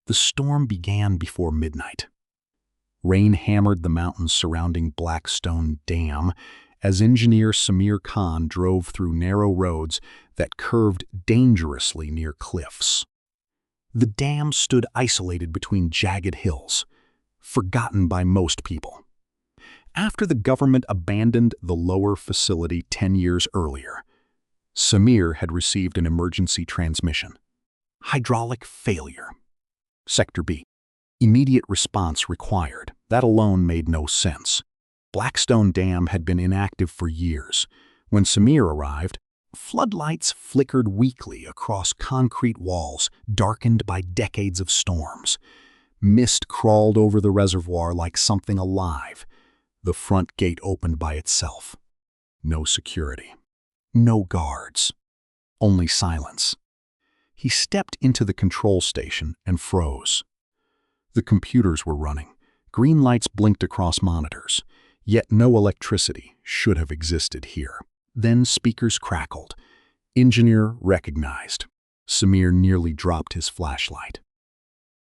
The storm began before midnight. Rain hammered the mountains surrounding Blackstone Dam as engineer Samir Khan drove through narrow roads that curved dangerously near cliffs. The dam stood isolated between jagged hills, forgotten by most people. After the government abandoned the lower facility 10 years earlier, Samir had received an emergency transmission. Hydraulic failure. Sector B. Immediate response required. That alone made no sense. Blackstone Dam had been inactive for years. When Samir arrived, floodlights flickered weakly across concrete walls darkened by decades of storms. Mist crawled over the reservoir like something alive. The front gate opened by itself. No security. No guards. Only silence. He stepped into the control station and froze. The computers were running. Green lights blinked across monitors. Yet no electricity should have existed here. Then speakers crackled. Engineer recognized. Samir nearly dropped his flashlight.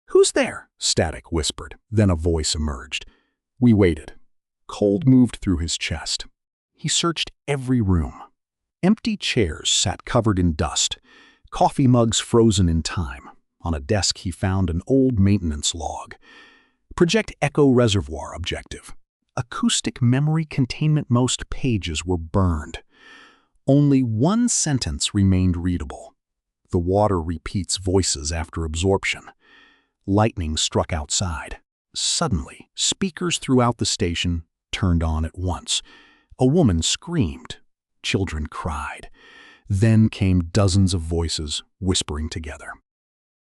"Who's there?" Static whispered. Then a voice emerged. We waited. Cold moved through his chest. He searched every room. Empty chairs sat covered in dust. Coffee mugs frozen in time. On a desk he found an old maintenance log. Project Echo Reservoir Objective. Acoustic memory containment. Most pages were burned. Only one sentence remained readable. The water repeats voices after absorption. Lightning struck outside. Suddenly, speakers throughout the station turned on at once. A woman screamed. Children cried. Then came dozens of voices whispering together.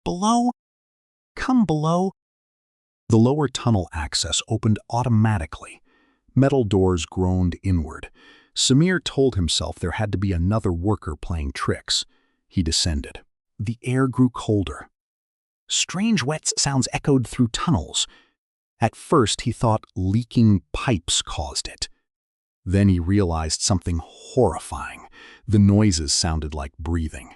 "Below? Come below." The lower tunnel access opened automatically. Metal doors groaned inward. Samir told himself there had to be another worker playing tricks. He descended. The air grew colder. Strange wet sounds echoed through tunnels. At first he thought leaking pipes caused it. Then he realized something horrifying. The noises sounded like breathing.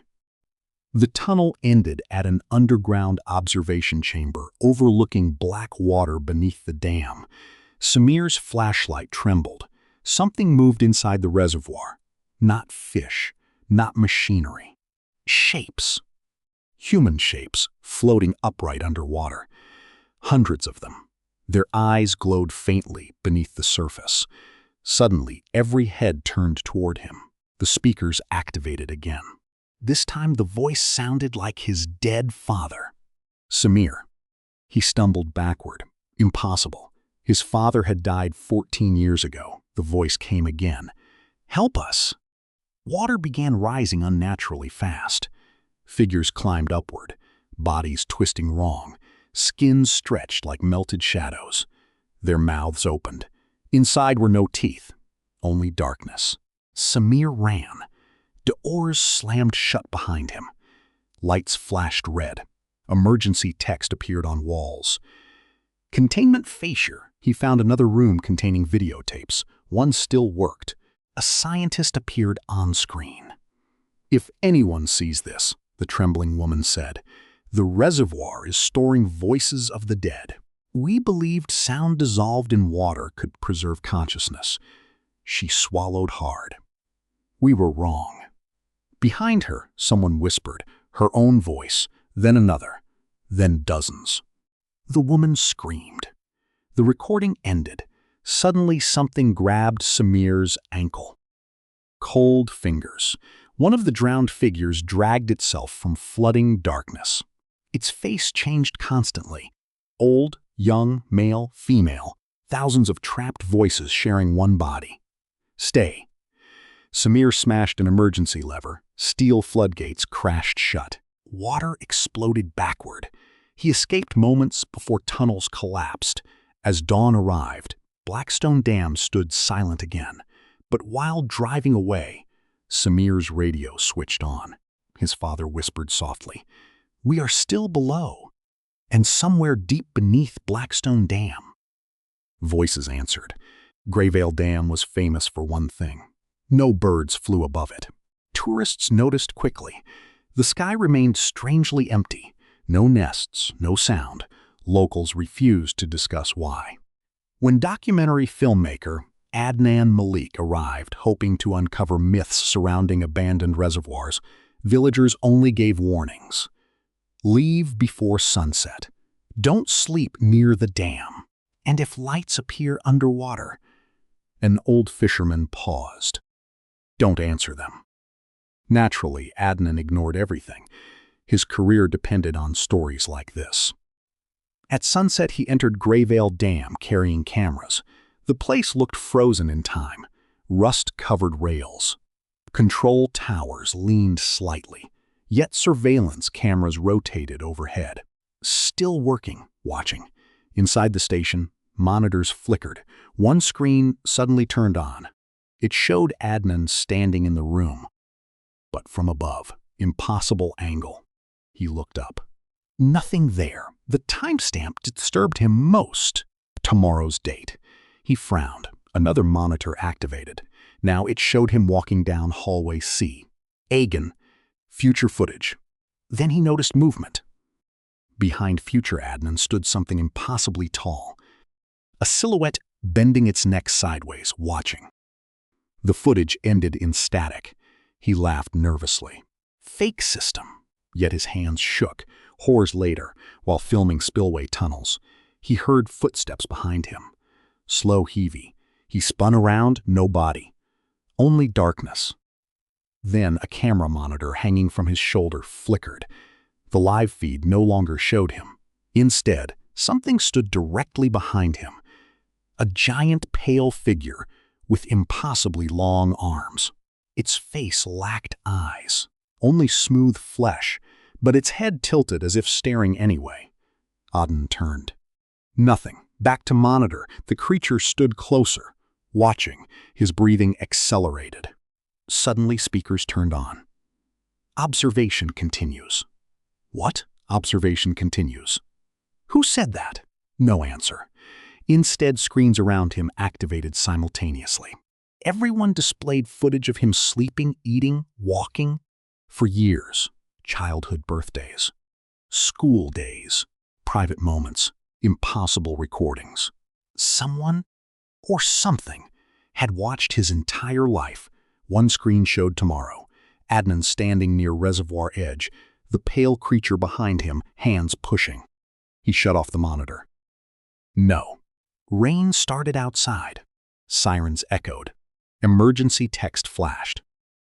The tunnel ended at an underground observation chamber overlooking black water beneath the dam. Samir's flashlight trembled. Something moved inside the reservoir. Not fish, not machinery. Shapes. Human shapes floating upright underwater. Hundreds of them. Their eyes glowed faintly beneath the surface. Suddenly, every head turned toward him. The speakers activated again. This time the voice sounded like his dead father. Samir. He stumbled backward. Impossible. His father had died 14 years ago. The voice came again. "Help us." Water began rising unnaturally fast. Figures climbed upward, bodies twisting wrong, skins stretched like melted shadows. Their mouths opened. Inside were no teeth, only darkness. Samir ran. Doors slammed shut behind him. Lights flashed red. Emergency text appeared on walls. Containment failure. He found another room containing videotapes. One still worked. A scientist appeared on screen. "If anyone sees this," the trembling woman said, "the reservoir is storing voices of the dead. We believed sound dissolved in water could preserve consciousness." She swallowed hard. "We were wrong." Behind her, someone whispered, her own voice, then another, then dozens. The woman screamed. The recording ended. Suddenly something grabbed Samir's ankle. Cold fingers. One of the drowned figures dragged itself from flooding darkness. Its face changed constantly. Old, young, male, female. Thousands of trapped voices sharing one body. "Stay." Samir smashed an emergency lever. Steel floodgates crashed shut. Water exploded backward. He escaped moments before tunnels collapsed. As dawn arrived, Blackstone Dam stood silent again. But while driving away, Samir's radio switched on. His father whispered softly, "We are still below, and somewhere deep beneath Blackstone Dam." Voices answered. Greyvale Dam was famous for one thing. No birds flew above it. Tourists noticed quickly. The sky remained strangely empty. No nests, no sound. Locals refused to discuss why. When documentary filmmaker Adnan Malik arrived, hoping to uncover myths surrounding abandoned reservoirs, villagers only gave warnings. Leave before sunset. Don't sleep near the dam. And if lights appear underwater. An old fisherman paused. Don't answer them. Naturally, Adnan ignored everything. His career depended on stories like this. At sunset, he entered Greyvale Dam carrying cameras. The place looked frozen in time. Rust-covered rails. Control towers leaned slightly, yet surveillance cameras rotated overhead. Still working, watching. Inside the station, monitors flickered. One screen suddenly turned on. It showed Adnan standing in the room. But from above, impossible angle. He looked up. Nothing there. The timestamp disturbed him most. Tomorrow's date. He frowned. Another monitor activated. Now it showed him walking down hallway C. Awaken. Future footage. Then he noticed movement. Behind future Adnan stood something impossibly tall. A silhouette bending its neck sideways, watching. The footage ended in static. He laughed nervously. Fake system. Yet his hands shook. Hours later, while filming spillway tunnels, he heard footsteps behind him. Slow heavy. He spun around, no body. Only darkness. Then a camera monitor hanging from his shoulder flickered. The live feed no longer showed him. Instead, something stood directly behind him. A giant pale figure with impossibly long arms. Its face lacked eyes, only smooth flesh, but its head tilted as if staring anyway. Adnan turned. Nothing. Back to monitor. The creature stood closer, watching. His breathing accelerated. Suddenly, speakers turned on. Observation continues. What? Observation continues. Who said that? No answer. Instead, screens around him activated simultaneously. Everyone displayed footage of him sleeping, eating, walking. For years, childhood birthdays, school days, private moments, impossible recordings. Someone or something had watched his entire life. One screen showed tomorrow. Adnan standing near reservoir edge, the pale creature behind him, hands pushing. He shut off the monitor. No. Rain started outside. Sirens echoed. Emergency text flashed.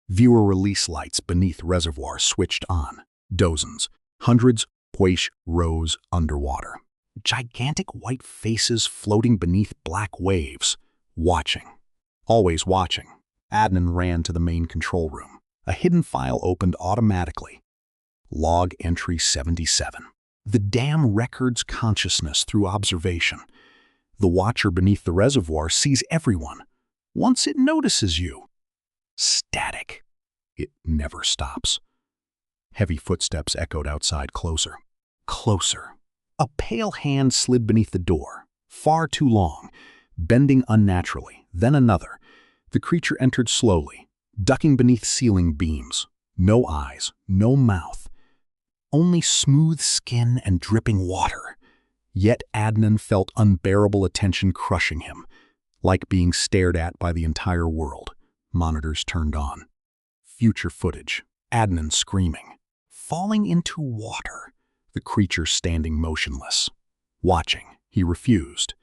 Viewer release lights beneath reservoir switched on. Dozens, hundreds, Poish rose underwater. Gigantic white faces floating beneath black waves. Watching. Always watching. Adnan ran to the main control room. A hidden file opened automatically. Log entry 77. The dam records consciousness through observation. The watcher beneath the reservoir sees everyone. Once it notices you. Static. It never stops. Heavy footsteps echoed outside, closer. Closer. A pale hand slid beneath the door. Far too long. Bending unnaturally. Then another. The creature entered slowly, ducking beneath ceiling beams. No eyes, no mouth. Only smooth skin and dripping water. Yet Adnan felt unbearable attention crushing him, like being stared at by the entire world. Monitors turned on. Future footage. Adnan screaming. Falling into water. The creature standing motionless. Watching. He refused.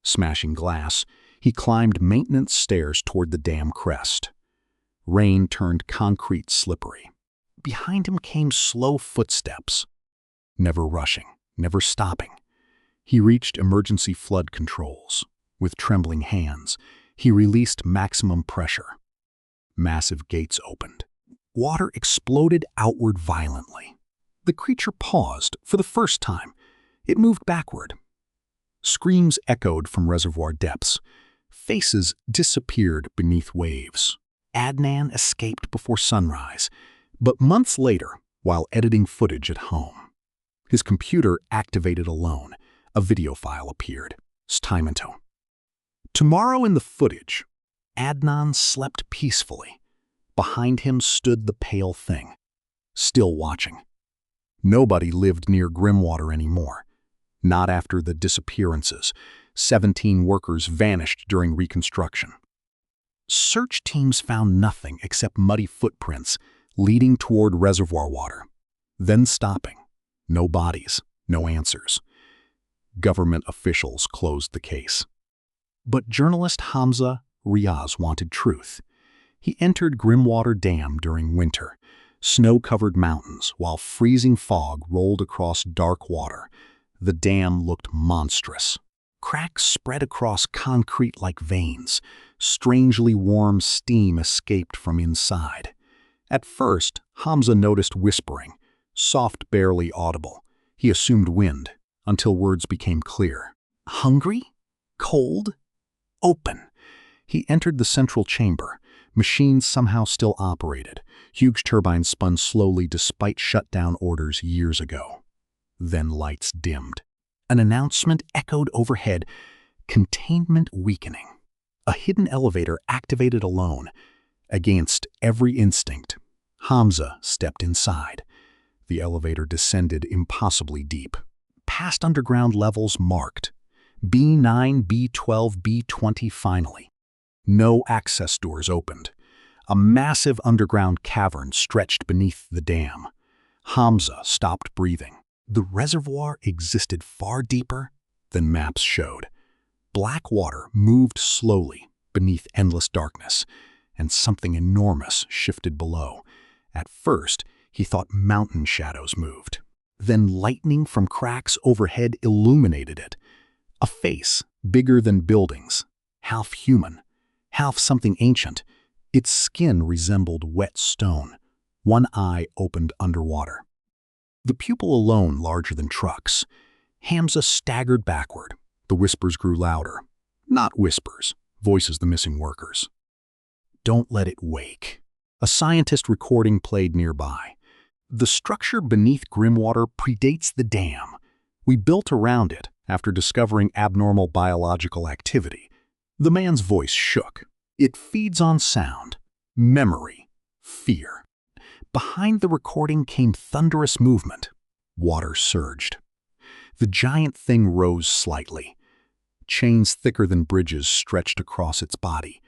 Smashing glass, he climbed maintenance stairs toward the dam crest. Rain turned concrete slippery. Behind him came slow footsteps. Never rushing, never stopping. He reached emergency flood controls. With trembling hands, he released maximum pressure. Massive gates opened. Water exploded outward violently. The creature paused for the first time. It moved backward. Screams echoed from reservoir depths. Faces disappeared beneath waves. Adnan escaped before sunrise, but months later, while editing footage at home, his computer activated alone. A video file appeared. Stimento. Tomorrow in the footage, Adnan slept peacefully. Behind him stood the pale thing, still watching. Nobody lived near Grimwater anymore. Not after the disappearances. 17 workers vanished during reconstruction. Search teams found nothing except muddy footprints leading toward reservoir water, then stopping. No bodies, no answers. Government officials closed the case. But journalist Hamza Riaz wanted truth. He entered Grimwater Dam during winter, snow-covered mountains, while freezing fog rolled across dark water. The dam looked monstrous. Cracks spread across concrete like veins. Strangely warm steam escaped from inside. At first, Hamza noticed whispering, soft, barely audible. He assumed wind, until words became clear. Hungry? Cold? Open. He entered the central chamber. Machines somehow still operated. Huge turbines spun slowly despite shutdown orders years ago. Then lights dimmed. An announcement echoed overhead. Containment weakening. A hidden elevator activated alone. Against every instinct, Hamza stepped inside. The elevator descended impossibly deep. Past underground levels marked. B9, B12, B20 finally. No access doors opened. A massive underground cavern stretched beneath the dam. Hamza stopped breathing. The reservoir existed far deeper than maps showed. Black water moved slowly beneath endless darkness, and something enormous shifted below. At first, he thought mountain shadows moved. Then lightning from cracks overhead illuminated it. A face, bigger than buildings, half human, half something ancient. Its skin resembled wet stone. One eye opened underwater. The pupil alone larger than trucks. Hamza staggered backward. The whispers grew louder. Not whispers, voices the missing workers. Don't let it wake. A scientist recording played nearby. The structure beneath Grimwater predates the dam. We built around it after discovering abnormal biological activity. The man's voice shook. It feeds on sound, memory, fear. Behind the recording came thunderous movement. Water surged. The giant thing rose slightly. Chains thicker than bridges stretched across its body.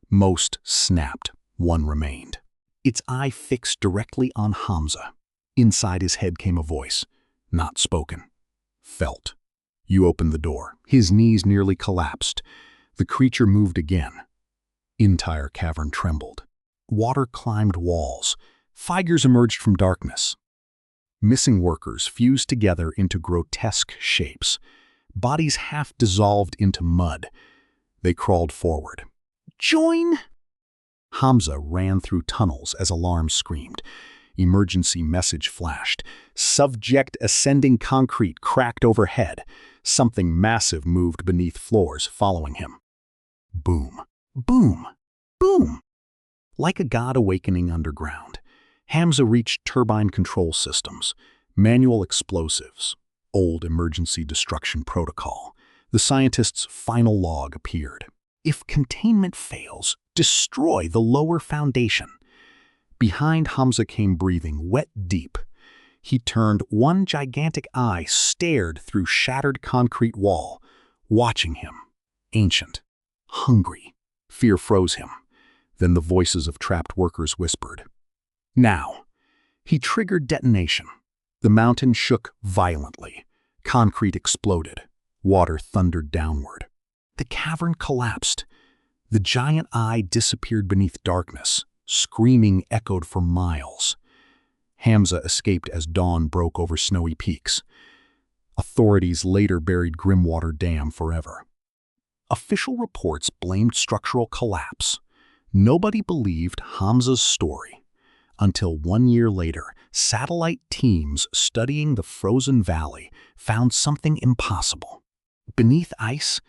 Most snapped. One remained. Its eye fixed directly on Hamza. Inside his head came a voice, not spoken, felt. You opened the door. His knees nearly collapsed. The creature moved again. Entire cavern trembled. Water climbed walls. Figures emerged from darkness. Missing workers fused together into grotesque shapes. Bodies half dissolved into mud. They crawled forward. Join! Hamza ran through tunnels as alarms screamed. Emergency message flashed. Subject ascending concrete cracked overhead. Something massive moved beneath floors following him. Boom, boom, boom. Like a god awakening underground, Hamza reached turbine control systems, manual explosives, old emergency destruction protocol. The scientist's final log appeared. If containment fails, destroy the lower foundation. Behind Hamza came breathing, wet deep. He turned. One gigantic eye stared through shattered concrete wall, watching him. Ancient, hungry. Fear froze him. Then the voices of trapped workers whispered. Now. He triggered detonation. The mountain shook violently. Concrete exploded. Water thundered downward. The cavern collapsed. The giant eye disappeared beneath darkness. Screaming echoed for miles. Hamza escaped as dawn broke over snowy peaks. Authorities later buried Grimwater Dam forever. Official reports blamed structural collapse. Nobody believed Hamza's story. Until 1 year later, satellite teams studying the frozen valley found something impossible. Beneath ice,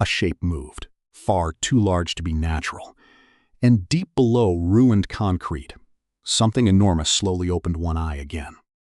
a shape moved, far too large to be natural. And deep below ruined concrete, something enormous slowly opened one eye again.